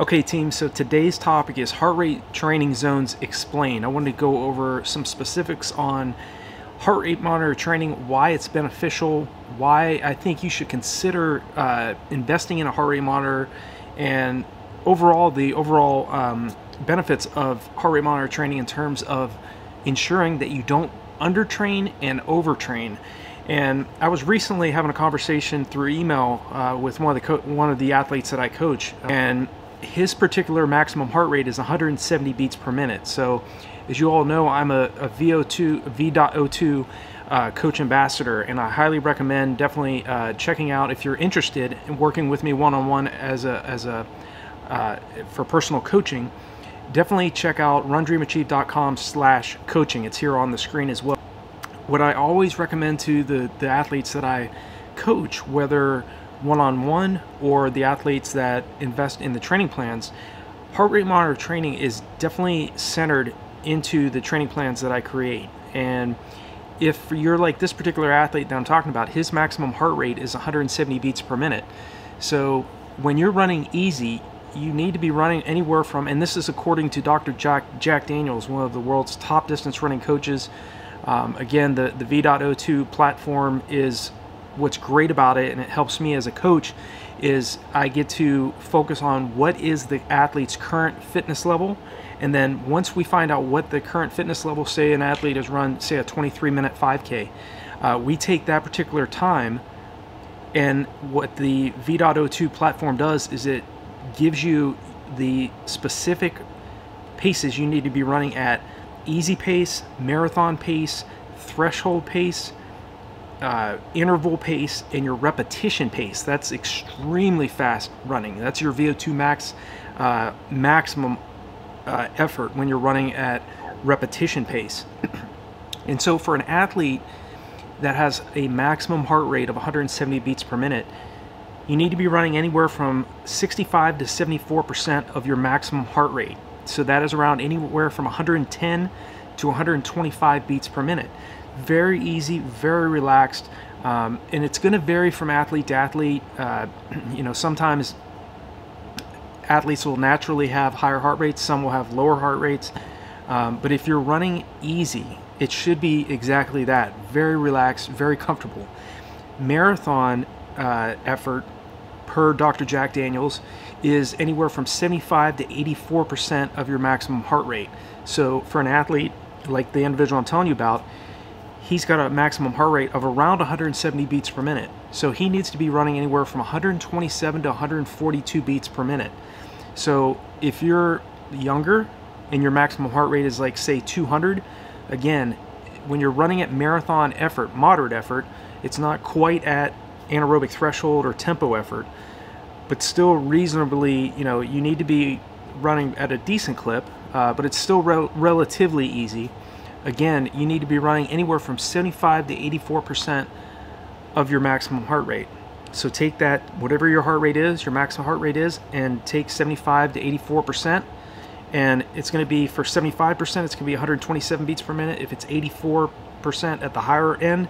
Okay team, so today's topic is heart rate training zones explained. I wanted to go over some specifics on heart rate monitor training, why it's beneficial, why I think you should consider investing in a heart rate monitor, and the overall benefits of heart rate monitor training in terms of ensuring that you don't undertrain and overtrain. And I was recently having a conversation through email with one of the athletes that I coach, and his particular maximum heart rate is 170 beats per minute. So as you all know, I'm a V.O2 coach ambassador, and I highly recommend definitely checking out, if you're interested in working with me one-on-one for personal coaching. Definitely check out RunDreamAchieve.com/coaching. It's here on the screen as well. What I always recommend to the athletes that I coach, whether one-on-one or the athletes that invest in the training plans, heart rate monitor training is definitely centered into the training plans that I create. And if you're like this particular athlete that I'm talking about, his maximum heart rate is 170 beats per minute. So when you're running easy, you need to be running anywhere from, and this is according to Dr. Jack Daniels, one of the world's top distance running coaches. Again, the V.O2 platform is what's great about it, and it helps me as a coach, is I get to focus on what is the athlete's current fitness level. And then once we find out what the current fitness level, say an athlete has run, say, a 23-minute 5K, we take that particular time, and what the V.O2 platform does is it gives you the specific paces you need to be running at: easy pace, marathon pace, threshold pace, interval pace, and your repetition pace. That's extremely fast running. That's your VO2 max maximum effort when you're running at repetition pace. And so for an athlete that has a maximum heart rate of 170 beats per minute, you need to be running anywhere from 65 to 74% of your maximum heart rate. So that is around anywhere from 110 to 125 beats per minute. Very easy, very relaxed, and it's going to vary from athlete to athlete. You know, sometimes athletes will naturally have higher heart rates, some will have lower heart rates, but if you're running easy, it should be exactly that: very relaxed, very comfortable. Marathon effort, per Dr. Jack Daniels, is anywhere from 75 to 84% of your maximum heart rate. So for an athlete like the individual I'm telling you about, he's got a maximum heart rate of around 170 beats per minute. So he needs to be running anywhere from 127 to 142 beats per minute. So if you're younger and your maximum heart rate is, like, say 200, again, when you're running at marathon effort, moderate effort, it's not quite at anaerobic threshold or tempo effort, but still reasonably, you know, you need to be running at a decent clip, but it's still relatively easy. Again, you need to be running anywhere from 75 to 84% of your maximum heart rate. So take that, whatever your heart rate is, your maximum heart rate is, and take 75 to 84%, and it's going to be, for 75%, it's going to be 127 beats per minute. If it's 84% at the higher end,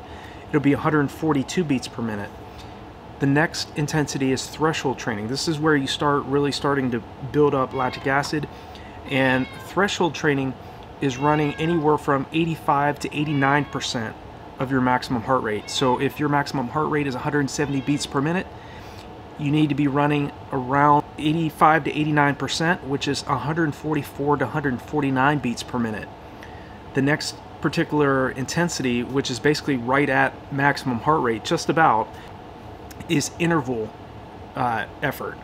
it'll be 142 beats per minute. The next intensity is threshold training. This is where you start really starting to build up lactic acid, and threshold training is running anywhere from 85 to 89% of your maximum heart rate. So if your maximum heart rate is 170 beats per minute, you need to be running around 85 to 89%, which is 144 to 149 beats per minute. The next particular intensity, which is basically right at maximum heart rate, just about, is interval effort.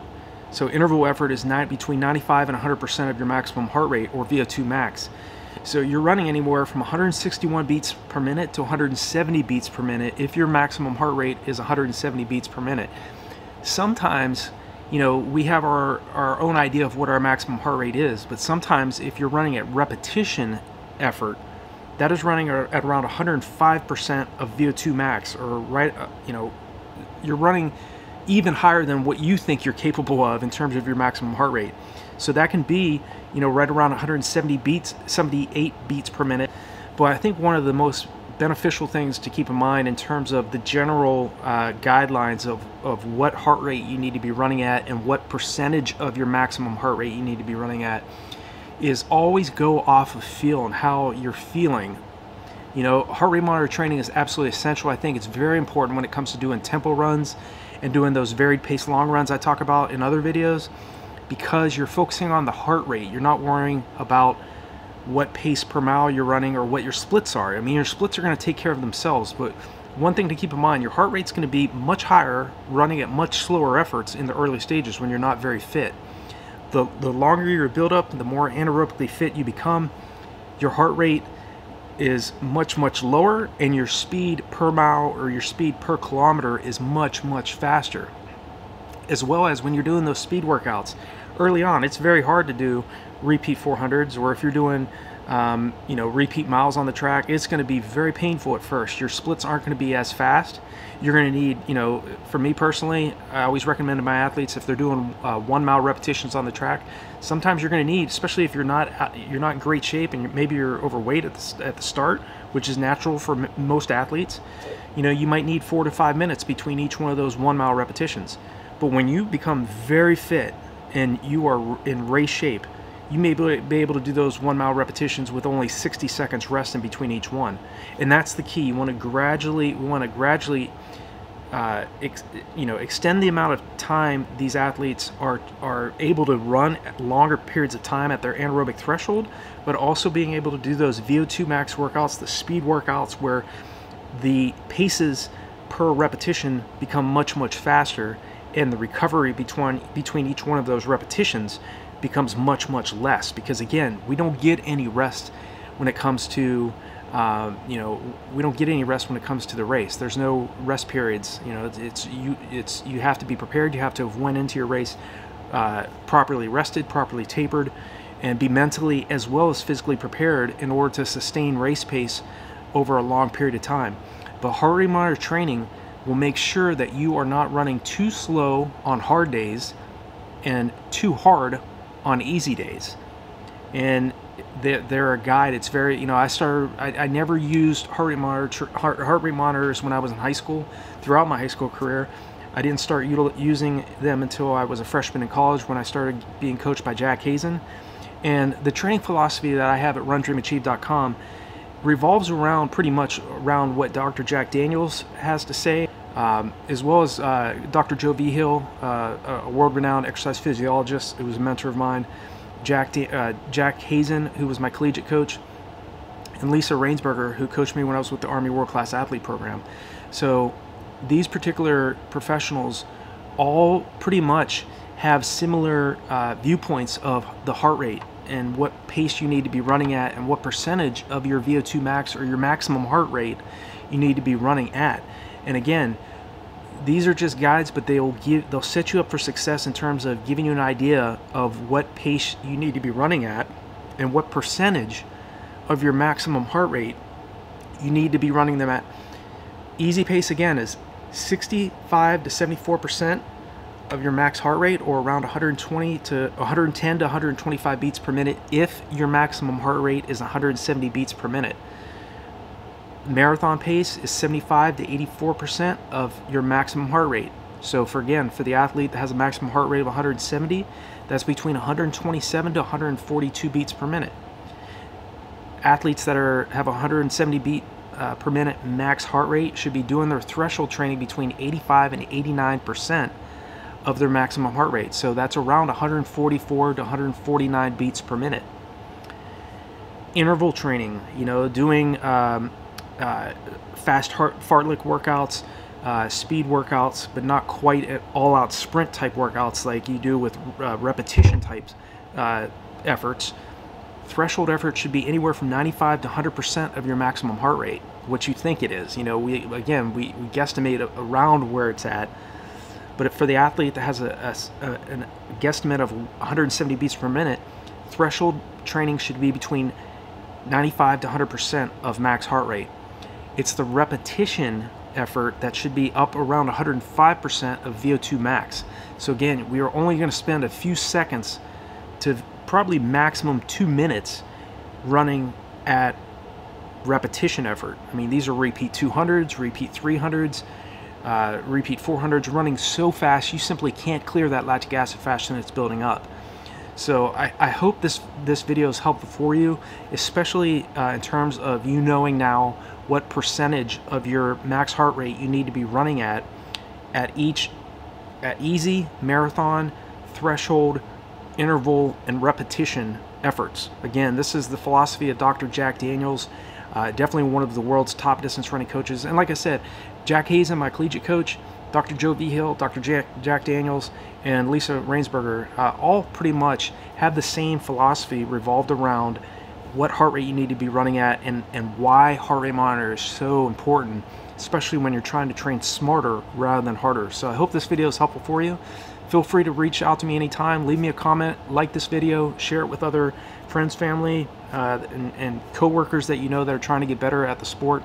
So interval effort is between 95 and 100% of your maximum heart rate, or VO2 max. So you're running anywhere from 161 beats per minute to 170 beats per minute if your maximum heart rate is 170 beats per minute. Sometimes, you know, we have our own idea of what our maximum heart rate is, but sometimes if you're running at repetition effort, that is running at around 105% of VO2 max, or right, you know, you're running even higher than what you think you're capable of in terms of your maximum heart rate. So that can be, you know, right around 178 beats per minute. But I think one of the most beneficial things to keep in mind in terms of the general guidelines of what heart rate you need to be running at and what percentage of your maximum heart rate you need to be running at is always go off of feel and how you're feeling. You know, heart rate monitor training is absolutely essential. I think it's very important when it comes to doing tempo runs and doing those varied pace long runs I talk about in other videos, because you're focusing on the heart rate. You're not worrying about what pace per mile you're running or what your splits are. I mean, your splits are going to take care of themselves, but one thing to keep in mind, your heart rate's going to be much higher running at much slower efforts in the early stages when you're not very fit. The longer your build up, the more anaerobically fit you become, your heart rate is much lower, and your speed per mile or your speed per kilometer is much faster. As well as when you're doing those speed workouts early on, it's very hard to do repeat 400s, or if you're doing you know, repeat miles on the track, it's going to be very painful at first. Your splits aren't going to be as fast. You're going to need, you know, for me personally, I always recommend to my athletes, if they're doing 1 mile repetitions on the track, sometimes you're going to need, especially if you're not in great shape and maybe you're overweight at the start, which is natural for most athletes, you know, you might need 4 to 5 minutes between each one of those 1 mile repetitions. But when you become very fit and you are in race shape, you may be able to do those 1 mile repetitions with only 60 seconds rest in between each one. And that's the key. You want to gradually, you know, extend the amount of time these athletes are able to run at longer periods of time at their anaerobic threshold, but also being able to do those VO2 max workouts, the speed workouts, where the paces per repetition become much faster, and the recovery between each one of those repetitions becomes much less, because again, we don't get any rest when it comes to you know, we don't get any rest when it comes to the race. There's no rest periods. You know, you have to be prepared. You have to have went into your race properly rested, properly tapered, and be mentally as well as physically prepared in order to sustain race pace over a long period of time. But heart rate monitor training will make sure that you are not running too slow on hard days and too hard on easy days. And they're a guide. It's very, you know, I never used heart rate monitors when I was in high school. Throughout my high school career, I didn't start using them until I was a freshman in college, when I started being coached by Jack Hazen. And the training philosophy that I have at RunDreamAchieve.com revolves around pretty much around what Dr. Jack Daniels has to say, as well as Dr. Joe Vigil, a world-renowned exercise physiologist who was a mentor of mine, Jack Hazen, who was my collegiate coach, and Lisa Rainsberger, who coached me when I was with the Army World Class Athlete Program. So these particular professionals all pretty much have similar viewpoints of the heart rate and what pace you need to be running at and what percentage of your VO2 max or your maximum heart rate you need to be running at. And again, these are just guides, but they'll set you up for success in terms of giving you an idea of what pace you need to be running at and what percentage of your maximum heart rate you need to be running them at. Easy pace, again, is 65 to 74% of your max heart rate, or around 110 to 125 beats per minute if your maximum heart rate is 170 beats per minute. Marathon pace is 75 to 84% of your maximum heart rate. So for the athlete that has a maximum heart rate of 170, that's between 127 to 142 beats per minute. Athletes that have 170 beat per minute max heart rate should be doing their threshold training between 85 and 89% of their maximum heart rate. So that's around 144 to 149 beats per minute. Interval training, you know, doing fast fartlek workouts, speed workouts, but not quite at all-out sprint type workouts like you do with repetition types efforts. Threshold effort should be anywhere from 95 to 100% of your maximum heart rate, what you think it is. You know, we guesstimate around where it's at, but for the athlete that has a guesstimate of 170 beats per minute, threshold training should be between 95 to 100% of max heart rate. It's the repetition effort that should be up around 105% of VO2 max. So again, we are only going to spend a few seconds to probably maximum 2 minutes running at repetition effort. I mean, these are repeat 200s, repeat 300s, repeat 400s, running so fast you simply can't clear that lactic acid faster than it's building up. So I hope this video is helpful for you, especially in terms of you knowing now what percentage of your max heart rate you need to be running at easy, marathon, threshold, interval, and repetition efforts. Again, this is the philosophy of Dr. Jack Daniels, definitely one of the world's top distance running coaches. And like I said, Jack Hazen, my collegiate coach, Dr. Joe Vigil, Dr. Jack Daniels, and Lisa Rainsberger, all pretty much have the same philosophy revolved around what heart rate you need to be running at, and why heart rate monitor is so important, especially when you're trying to train smarter rather than harder. So I hope this video is helpful for you. Feel free to reach out to me anytime, leave me a comment, like this video, share it with other friends, family, and co-workers that you know that are trying to get better at the sport.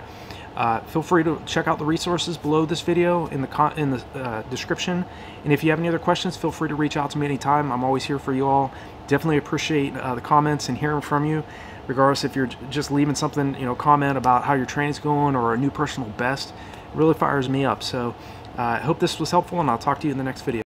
Feel free to check out the resources below this video in the description. And if you have any other questions, feel free to reach out to me anytime. I'm always here for you all. Definitely appreciate the comments and hearing from you, regardless if you're just leaving something, comment about how your training's going or a new personal best. It really fires me up. So I hope this was helpful, and I'll talk to you in the next video.